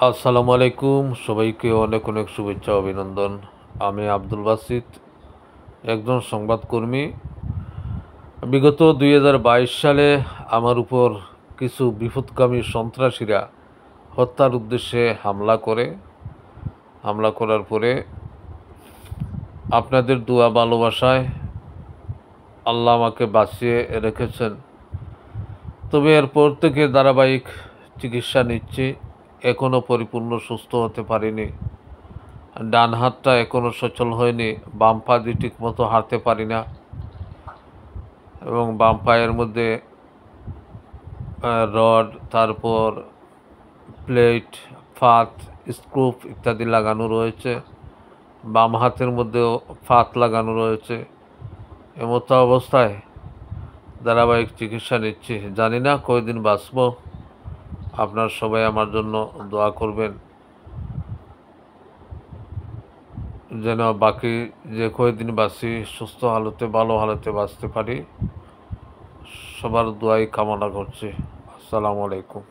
আসসালামু আলাইকুম, সবাইকে অনেক অনেক শুভেচ্ছা অভিনন্দন। আমি আব্দুল বাসিত, একজন সংবাদকর্মী। বিগত 2022 সালে আমার উপর কিছু বিপথগামী সন্ত্রাসীরা হত্যার উদ্দেশ্যে হামলা করার পরে আপনাদের দোয়া ভালোবাসায় আল্লাহ আমাকে বাঁচিয়ে রেখেছেন। তবে এরপর থেকে ধারাবাহিক চিকিৎসা নিচ্ছি। এখনও পরিপূর্ণ সুস্থ হতে পারিনি। ডান হাতটা এখনও সচল হয়নি, বাম পা দিয়ে ঠিক মতো হাঁটতে পারি না এবং বাম পায়ের মধ্যে রড, তারপর প্লেট, ফাত, স্ক্রুপ ইত্যাদি লাগানো রয়েছে। বাম হাতের মধ্যেও ফাত লাগানো রয়েছে। এমতো অবস্থায় ধারাবাহিক চিকিৎসা নিচ্ছি। জানি না কয়দিন বাঁচব। আপনার সবাই আমার জন্য দোয়া করবেন যেন বাকি যে কয়দিন বাঁচি সুস্থ হালতে, ভালো হালতে বাঁচতে পারি। সবার দোয়াই কামনা করছি। আসসালামু আলাইকুম।